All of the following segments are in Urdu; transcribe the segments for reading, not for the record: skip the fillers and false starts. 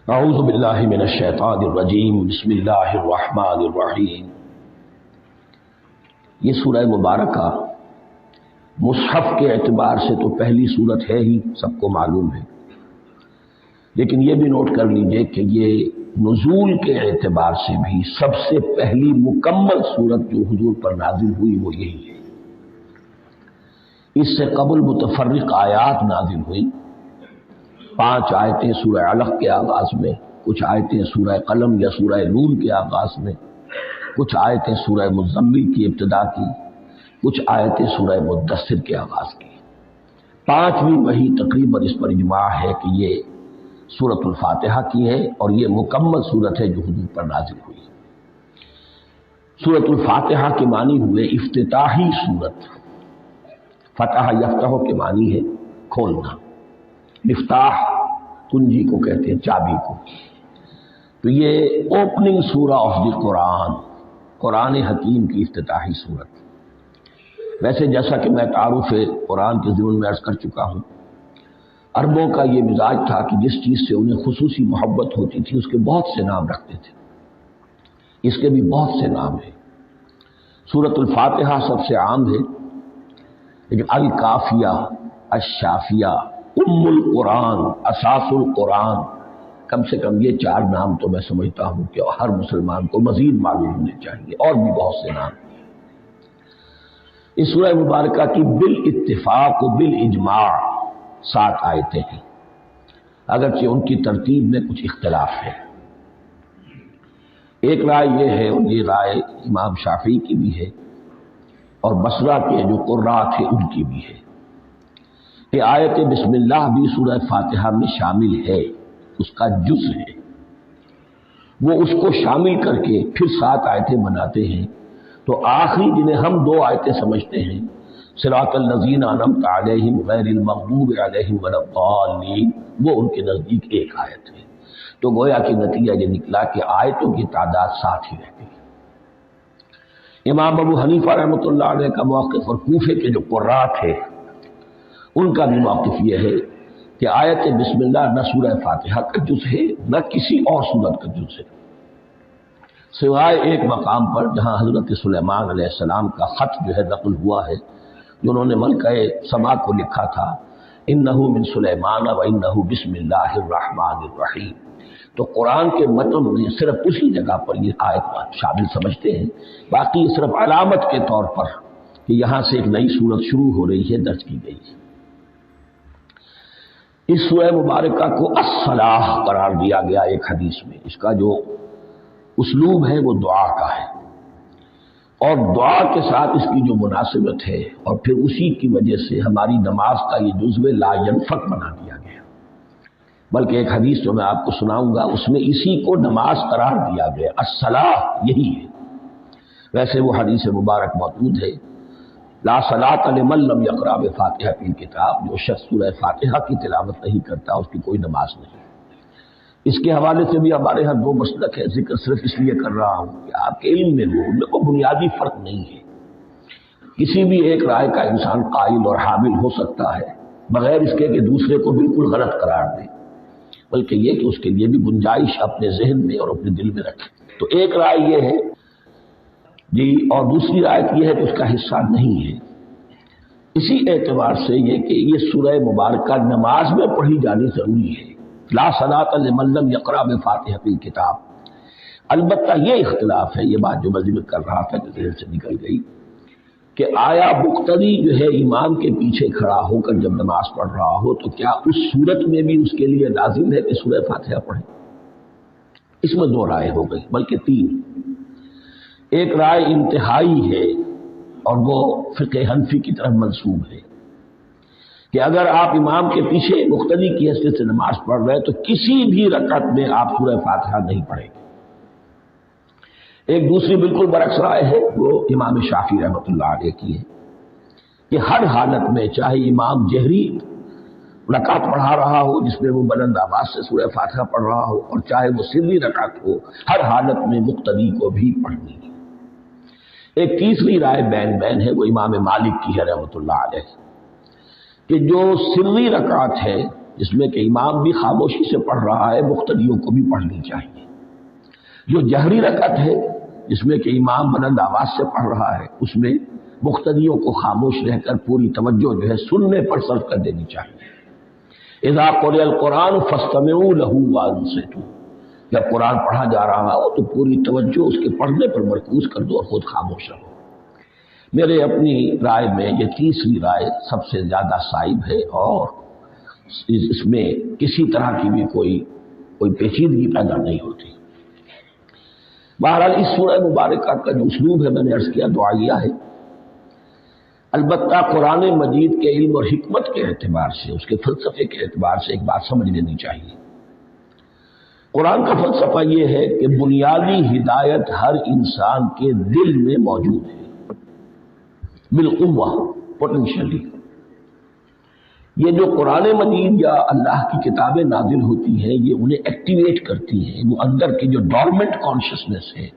اعوذ باللہ من الشیطان الرجیم بسم اللہ الرحمن الرحیم۔ یہ سورہ مبارکہ مصحف کے اعتبار سے تو پہلی سورت ہے ہی، سب کو معلوم ہے، لیکن یہ بھی نوٹ کر لیجئے کہ یہ نزول کے اعتبار سے بھی سب سے پہلی مکمل سورت جو حضور پر نازل ہوئی وہ یہی ہے۔ اس سے قبل متفرق آیات نازل ہوئی، 5 آیتیں سورہ علق کے آغاز میں، کچھ آیتیں سورہ قلم یا سورہ نون کے آغاز میں، کچھ آیتیں سورہ مزمل کی ابتدا کی، کچھ آیتیں سورہ مدثر کے آغاز کی۔ 5ویں وحی تقریباً اس پر اجماع ہے کہ یہ سورۃ الفاتحہ کی ہے اور یہ مکمل سورت ہے جو حضور پر نازل ہوئی۔ سورۃ الفاتحہ کے معنی ہوئے افتتاحی سورت۔ فتح یفتح کے معنی ہے کھولنا، مفتاح کنجی کو کہتے ہیں، چابی کو۔ تو یہ اوپننگ سورہ آف دی قرآن، قرآن حکیم کی افتتاحی صورت۔ ویسے جیسا کہ میں تعارف قرآن کے ضمن میں عرض کر چکا ہوں، عربوں کا یہ مزاج تھا کہ جس چیز سے انہیں خصوصی محبت ہوتی تھی اس کے بہت سے نام رکھتے تھے۔ اس کے بھی بہت سے نام ہیں۔ سورۃ الفاتحہ سب سے عام ہے، لیکن الکافیہ، الشافیہ، ام القرآن، اساس القرآن، کم سے کم یہ 4 نام تو میں سمجھتا ہوں کہ ہر مسلمان کو مزید معلوم ہونے چاہیے، اور بھی بہت سے نام۔ اس سورہ مبارکہ کی بالاتفاق و بالاجماع 7 آیتیں ہیں، اگرچہ ان کی ترتیب میں کچھ اختلاف ہے۔ ایک رائے یہ ہے، اور یہ رائے امام شافعی کی بھی ہے اور بصرہ کے جو قراء تھے ان کی بھی ہے، کہ آیت بسم اللہ بھی سورہ فاتحہ میں شامل ہے، اس کا جز ہے۔ وہ اس کو شامل کر کے پھر 7 آیتیں بناتے ہیں، تو آخری جنہیں ہم 2 آیتیں سمجھتے ہیں، صراط الذین انعمت علیہم غیر المغضوب علیہم ولا الضالین، وہ ان کے نزدیک ایک آیت ہے۔ تو گویا کہ نتیجہ یہ نکلا کہ آیتوں کی تعداد 7 ہی رہ گئی۔ امام ابو حنیفہ رحمۃ اللہ علیہ کا موقف اور کوفے کے جو قراء تھے ان کا بھی موقف یہ ہے کہ آیت بسم اللہ نہ سورہ فاتحہ کا جز ہے نہ کسی اور سورت کا جز ہے، سوائے ایک مقام پر جہاں حضرت سلیمان علیہ السلام کا خط جو ہے نقل ہوا ہے، جو انہوں نے ملکہ سما کو لکھا تھا، انہ من سلیمان و انہ بسم اللہ الرحمن الرحیم۔ تو قرآن کے متن میں صرف اسی جگہ پر یہ آیت شامل سمجھتے ہیں، باقی صرف علامت کے طور پر کہ یہاں سے ایک نئی سورت شروع ہو رہی ہے درج کی گئی ہے۔ اس سورہ مبارکہ کو الصلاح قرار دیا گیا ایک حدیث میں۔ اس کا جو اسلوب ہے وہ دعا کا ہے، اور دعا کے ساتھ اس کی جو مناسبت ہے، اور پھر اسی کی وجہ سے ہماری نماز کا یہ جزو لا ینفک بنا دیا گیا۔ بلکہ ایک حدیث جو میں آپ کو سناؤں گا اس میں اسی کو نماز قرار دیا گیا، الصلاح یہی ہے۔ ویسے وہ حدیث مبارک موجود ہے، لا صلاۃ لمن لم یقرأ بفاتحۃ الکتاب، جو شخص سورہ فاتحہ کی تلاوت نہیں کرتا اس کی کوئی نماز نہیں۔ اس کے حوالے سے بھی ہمارے ہاں 2 مسلک ہے، ذکر صرف اس لیے کر رہا ہوں کہ آپ کے علم میں ہو، ان میں کوئی بنیادی فرق نہیں ہے۔ کسی بھی ایک رائے کا انسان قائل اور حامل ہو سکتا ہے بغیر اس کے کہ دوسرے کو بالکل غلط قرار دے، بلکہ یہ کہ اس کے لیے بھی گنجائش اپنے ذہن میں اور اپنے دل میں رکھے۔ تو ایک رائے یہ ہے جی، اور دوسری آیت یہ ہے کہ اس کا حصہ نہیں ہے۔ اسی اعتبار سے یہ کہ یہ سورہ مبارکہ نماز میں پڑھی جانی ضروری ہے، لا صلاۃ لمن لم یقرأ بفاتحۃ الکتاب۔ البتہ یہ اختلاف ہے، یہ بات جو میں ذکر کر رہا تھا کہ ذہن سے نکل گئی، کہ آیا مقتدی جو ہے امام کے پیچھے کھڑا ہو کر جب نماز پڑھ رہا ہو تو کیا اس صورت میں بھی اس کے لیے لازم ہے کہ سورہ فاتحہ پڑھے؟ اس میں 2 رائے ہو گئی، بلکہ 3۔ ایک رائے انتہائی ہے اور وہ فقہ حنفی کی طرف منسوب ہے، کہ اگر آپ امام کے پیچھے مقتدی کی حیثیت سے نماز پڑھ رہے تو کسی بھی رکعت میں آپ سورہ فاتحہ نہیں پڑھیں گے۔ ایک دوسری بالکل برعکس رائے ہے، وہ امام شافعی رحمۃ اللہ علیہ کی ہے، کہ ہر حالت میں چاہے امام جہری رکعت پڑھا رہا ہو جس میں وہ بلند آواز سے سورہ فاتحہ پڑھ رہا ہو، اور چاہے وہ سری رکعت ہو، ہر حالت میں مقتدی کو بھی پڑھنی ہے۔ ایک تیسری رائے بین بین ہے، وہ امام مالک کی ہے رحمۃ اللہ علیہ، کہ جو سری رکعت ہے جس میں کہ امام بھی خاموشی سے پڑھ رہا ہے، مقتدیوں کو بھی پڑھنی چاہیے۔ جو جہری رکعت ہے جس میں کہ امام بلند آواز سے پڑھ رہا ہے، اس میں مقتدیوں کو خاموش رہ کر پوری توجہ جو ہے سننے پر صرف کر دینی چاہیے۔ اذا قرئ القرآن فاستمعوا له وانصتوا، جب قرآن پڑھا جا رہا ہو تو پوری توجہ اس کے پڑھنے پر مرکوز کر دو اور خود خاموش رہو۔ میرے اپنی رائے میں یہ تیسری رائے سب سے زیادہ صائب ہے، اور اس میں کسی طرح کی بھی کوئی پیچیدگی پیدا نہیں ہوتی۔ بہرحال اس سورہ مبارکہ کا جو اسلوب ہے، میں نے عرض کیا دعائیہ ہے۔ البتہ قرآن مجید کے علم اور حکمت کے اعتبار سے، اس کے فلسفے کے اعتبار سے ایک بات سمجھ لینی چاہیے۔ قرآن کا فلسفہ یہ ہے کہ بنیادی ہدایت ہر انسان کے دل میں موجود ہے، بالقوہ، پوٹینشلی۔ یہ جو قرآن مجید یا اللہ کی کتابیں نازل ہوتی ہیں، یہ انہیں ایکٹیویٹ کرتی ہیں، وہ اندر کی جو ڈورمنٹ کانشسنس ہے،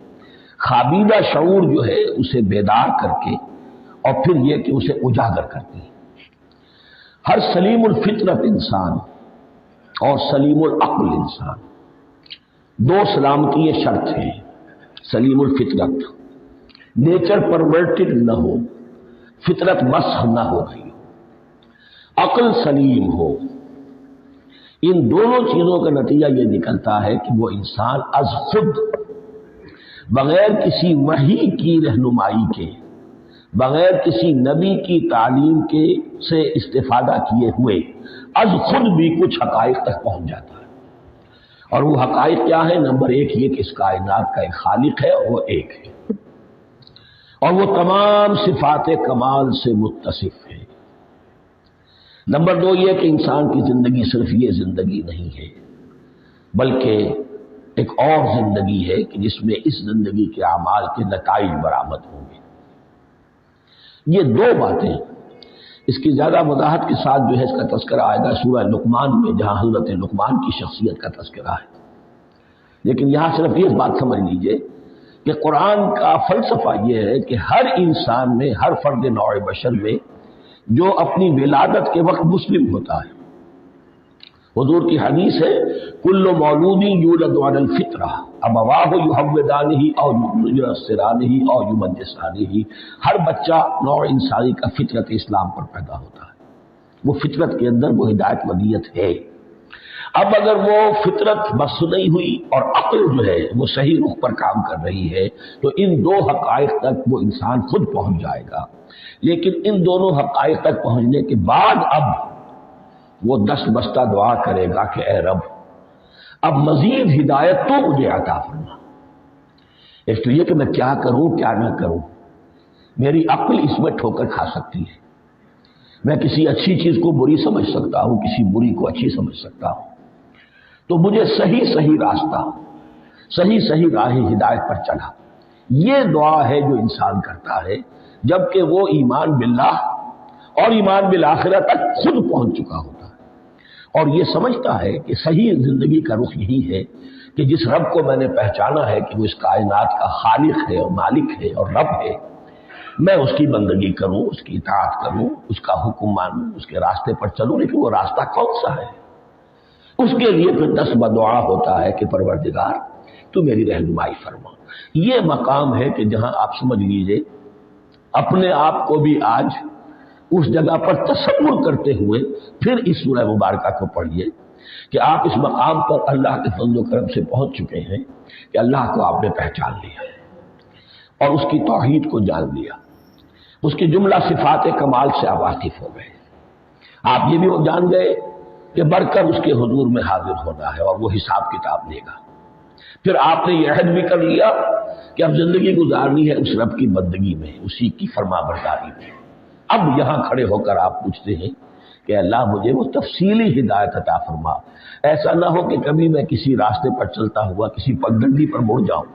خوابیدہ شعور جو ہے، اسے بیدار کر کے اور پھر یہ کہ اسے اجاگر کرتی ہیں۔ ہر سلیم الفطرت انسان اور سلیم العقل انسان، دو سلامتی یہ شرط ہے۔ سلیم الفطرت، نیچر پرورٹڈ نہ ہو، فطرت مسخ نہ ہو گئی، عقل سلیم ہو۔ ان دونوں چیزوں کا نتیجہ یہ نکلتا ہے کہ وہ انسان از خود، بغیر کسی وحی کی رہنمائی کے، بغیر کسی نبی کی تعلیم کے سے استفادہ کیے ہوئے، از خود بھی کچھ حقائق تک پہنچ جاتا ہے۔ اور وہ حقائق کیا ہے؟ نمبر ایک یہ کہ اس کائنات کا ایک خالق ہے اور وہ ایک ہے، اور وہ تمام صفات کمال سے متصف ہے۔ نمبر دو یہ کہ انسان کی زندگی صرف یہ زندگی نہیں ہے، بلکہ ایک اور زندگی ہے کہ جس میں اس زندگی کے اعمال کے نتائج برآمد ہوں گے۔ یہ دو باتیں، اس کی زیادہ وضاحت کے ساتھ جو ہے اس کا تذکرہ آئے گا سورہ لقمان میں، جہاں حضرت لقمان کی شخصیت کا تذکرہ ہے۔ لیکن یہاں صرف یہ بات سمجھ لیجئے کہ قرآن کا فلسفہ یہ ہے کہ ہر انسان میں، ہر فرد نوع بشر میں، جو اپنی ولادت کے وقت مسلم ہوتا ہے، حضور کی حدیث ہے کل مولود یولد علی الفطرہ ابواہ یحودانہ او ینصرانہ او یمجسانہ، ہر بچہ نوع انسانی کا فطرت اسلام پر پیدا ہوتا ہے، وہ فطرت کے اندر وہ ہدایت ودیت ہے۔ اب اگر وہ فطرت بس نہیں ہوئی اور عقل جو ہے وہ صحیح رخ پر کام کر رہی ہے، تو ان دو حقائق تک وہ انسان خود پہنچ جائے گا۔ لیکن ان دونوں حقائق تک پہنچنے کے بعد اب وہ دست بستہ دعا کرے گا کہ اے رب، اب مزید ہدایت تو مجھے عطا فرما۔ ایک تو یہ کہ میں کیا کروں کیا نہ کروں، میری عقل اس میں ٹھوکر کھا سکتی ہے، میں کسی اچھی چیز کو بری سمجھ سکتا ہوں، کسی بری کو اچھی سمجھ سکتا ہوں، تو مجھے صحیح راستہ، صحیح راہ ہدایت پر چلا۔ یہ دعا ہے جو انسان کرتا ہے جبکہ وہ ایمان باللہ اور ایمان بالآخرہ تک خود پہنچ چکا ہوتا ہے، اور یہ سمجھتا ہے کہ صحیح زندگی کا رخ یہی ہے کہ جس رب کو میں نے پہچانا ہے کہ وہ اس کائنات کا خالق ہے اور مالک ہے اور رب ہے، میں اس کی بندگی کروں، اس کی اطاعت کروں، اس کا حکم مانوں، اس کے راستے پر چلوں۔ لیکن وہ راستہ کون سا ہے؟ اس کے لیے پھر دست بدعا ہوتا ہے کہ پروردگار تو میری رہنمائی فرما۔ یہ مقام ہے کہ جہاں آپ سمجھ لیجئے اپنے آپ کو بھی آج اس جگہ پر تصور کرتے ہوئے پھر اس سورہ مبارکہ کو پڑھیے کہ آپ اس مقام پر اللہ کے فضل و کرم سے پہنچ چکے ہیں کہ اللہ کو آپ نے پہچان لیا اور اس کی توحید کو جان لیا، اس کی جملہ صفات کمال سے آپ واقف ہو گئے۔ آپ یہ بھی جان گئے کہ بڑھ کر اس کے حضور میں حاضر ہونا ہے اور وہ حساب کتاب لے گا۔ پھر آپ نے یہ عہد بھی کر لیا کہ اب زندگی گزارنی ہے اس رب کی بندگی میں، اسی کی فرما برداری میں۔ اب یہاں کھڑے ہو کر آپ پوچھتے ہیں کہ اللہ مجھے وہ تفصیلی ہدایت عطا فرما، ایسا نہ ہو کہ کبھی میں کسی راستے پر چلتا ہوا کسی پگڈنڈی پر مڑ جاؤں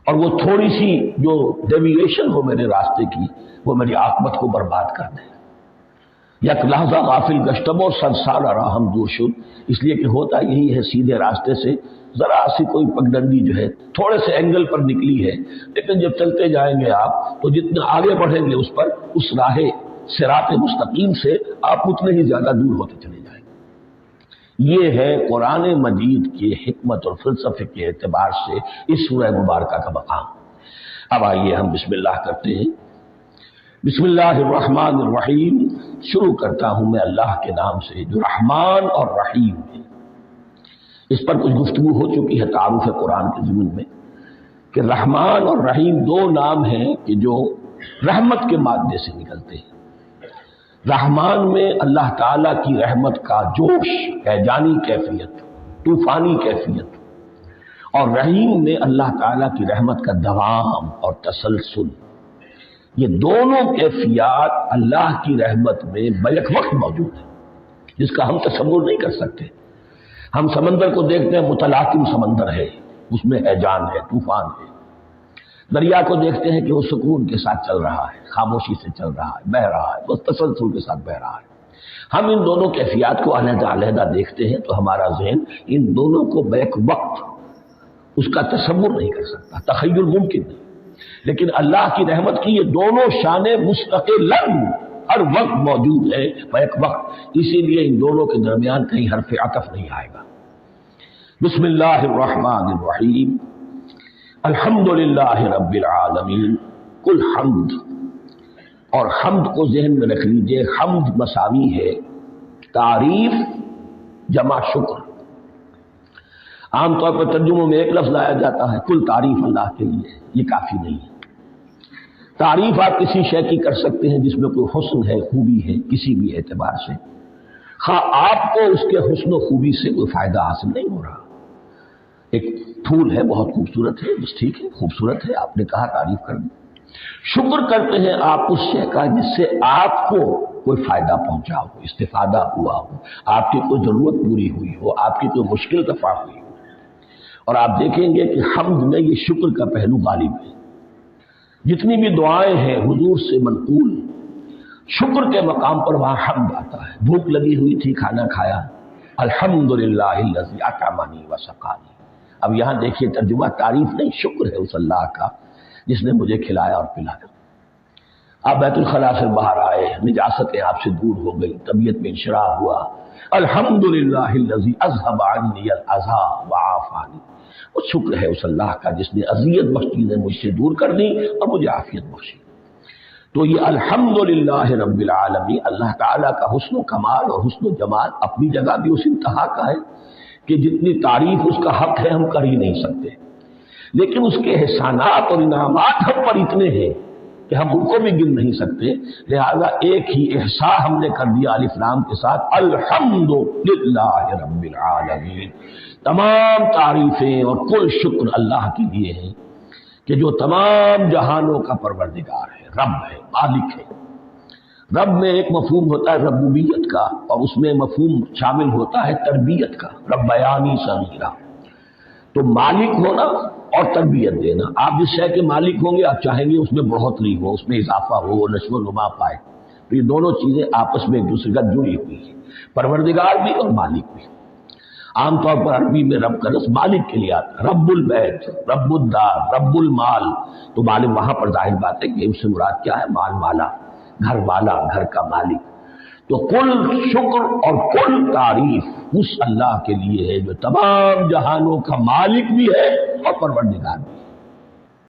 اور وہ تھوڑی سی جو ڈیوییشن ہو میرے راستے کی وہ میری عاقبت کو برباد کر دے۔ یک لحظہ غافل گشتم اور سرسار راہم دور شد، اس لیے کہ ہوتا یہی ہے صیدھے راستے سے ذرا سی کوئی پگڈنڈی جو ہے تھوڑے سے اینگل پر نکلی ہے، لیکن جب چلتے جائیں گے آپ تو جتنے آگے بڑھیں گے اس پر، اس راہ صراط مستقیم سے آپ اتنے ہی زیادہ دور ہوتے چلے جائیں گے۔ یہ ہے قرآن مجید کے حکمت اور فلسفے کے اعتبار سے اس سورہ مبارکہ کا مقام۔ اب آئیے ہم بسم اللہ کرتے ہیں۔ بسم اللہ الرحمن الرحیم، شروع کرتا ہوں میں اللہ کے نام سے جو رحمان اور رحیم ہے۔ اس پر کچھ گفتگو ہو چکی ہے تعارف قرآن کے ضمن میں کہ رحمان اور رحیم دو نام ہیں کہ جو رحمت کے مادے سے نکلتے ہیں۔ رحمان میں اللہ تعالیٰ کی رحمت کا جوش، ہیجانی کیفیت، طوفانی کیفیت، اور رحیم میں اللہ تعالیٰ کی رحمت کا دوام اور تسلسل۔ یہ دونوں کیفیات اللہ کی رحمت میں بیک وقت موجود ہیں، جس کا ہم تصور نہیں کر سکتے۔ ہم سمندر کو دیکھتے ہیں، متلاطم سمندر ہے، اس میں ہیجان ہے، طوفان ہے۔ دریا کو دیکھتے ہیں کہ وہ سکون کے ساتھ چل رہا ہے، خاموشی سے چل رہا ہے، بہہ رہا ہے، بس تسلسل کے ساتھ بہہ رہا ہے۔ ہم ان دونوں کیفیات کو علیحدہ علیحدہ دیکھتے ہیں تو ہمارا ذہن ان دونوں کو بیک وقت اس کا تصور نہیں کر سکتا، تخیل ممکن نہیں۔ لیکن اللہ کی رحمت کی یہ دونوں شانیں مستقلاً ہر وقت موجود ہے، بیک وقت، اسی لیے ان دونوں کے درمیان کہیں حرف عطف نہیں آئے گا۔ بسم اللہ الرحمن الرحیم، الحمدللہ رب العالمین۔ کل حمد، اور حمد کو ذہن میں رکھ لیجئے، حمد مساوی ہے تعریف جمع شکر۔ عام طور پر ترجموں میں ایک لفظ لایا جاتا ہے، کل تعریف اللہ کے لیے، یہ کافی نہیں ہے۔ تعریف آپ کسی شے کی کر سکتے ہیں جس میں کوئی حسن ہے، خوبی ہے، کسی بھی اعتبار سے، خواہ آپ کو اس کے حسن و خوبی سے کوئی فائدہ حاصل نہیں ہو رہا۔ ایک پھول ہے، بہت خوبصورت ہے، بس ٹھیک ہے، خوبصورت ہے، آپ نے کہا تعریف کر دی۔ شکر کرتے ہیں آپ اس شے کا جس سے آپ کو کوئی فائدہ پہنچا ہو، استفادہ ہوا ہو، آپ کی کوئی ضرورت پوری ہوئی ہو، آپ کی کوئی مشکل دفع ہوئی ہو۔ اور آپ دیکھیں گے کہ حمد میں یہ شکر کا پہلو غالب ہے۔ جتنی بھی دعائیں ہیں حضور سے منقول، شکر کے مقام پر وہاں حمد آتا ہے۔ بھوک لگی ہوئی تھی، کھانا کھایا، الحمدللہ الذی اطعمنی وسقانی۔ اب یہاں دیکھیے ترجمہ تعریف نہیں، شکر ہے اس اللہ کا جس نے مجھے کھلایا اور پلایا۔ آپ بیت الخلاء سے باہر آئے، نجاستیں آپ سے دور ہو گئی، طبیعت میں انشراح ہوا، الحمدللہ الذی اذھب عنی الاذی وعافانی۔ وہ شکر ہے اس اللہ کا جس نے اذیت بخش چیزیں مجھ سے دور کر دی اور مجھے عافیت بخشی۔ تو یہ الحمدللہ رب العالمین، اللہ تعالیٰ کا حسن و کمال اور حسن و جمال اپنی جگہ بھی اس انتہا کا ہے کہ جتنی تعریف اس کا حق ہے ہم کر ہی نہیں سکتے، لیکن اس کے احسانات اور انعامات ہم پر اتنے ہیں کہ ہم ان کو بھی گن نہیں سکتے۔ لہذا ایک ہی احساء ہم نے کر دیا الف لام کے ساتھ، الحمدللہ رب العالمین۔ تمام تعریفیں اور کل شکر اللہ کے لیے ہیں کہ جو تمام جہانوں کا پروردگار ہے، رب ہے، مالک ہے۔ رب میں ایک مفہوم ہوتا ہے ربوبیت کا، اور اس میں مفہوم شامل ہوتا ہے تربیت کا، ربیانی صغیرہ۔ تو مالک ہونا اور تربیت دینا، آپ جس شے کے مالک ہوں گے آپ چاہیں گے اس میں بڑھوتری ہو، اس میں اضافہ ہو، وہ نشو و نما پائے۔ تو یہ دونوں چیزیں آپس میں ایک دوسرے کا جڑی ہوئی ہیں، پروردگار بھی اور مالک بھی۔ عام طور پر عربی میں رب کا لفظ مالک کے لیے آتا ہے، رب البیت، رب الدار، رب المال۔ تو مالک وہاں پر ظاہر بات ہے کہ اس سے مراد کیا ہے، مال والا، گھر والا، گھر کا مالک۔ تو کل شکر اور کل تعریف اس اللہ کے لیے ہے جو تمام جہانوں کا مالک بھی ہے اور پروردگار بھی ہے۔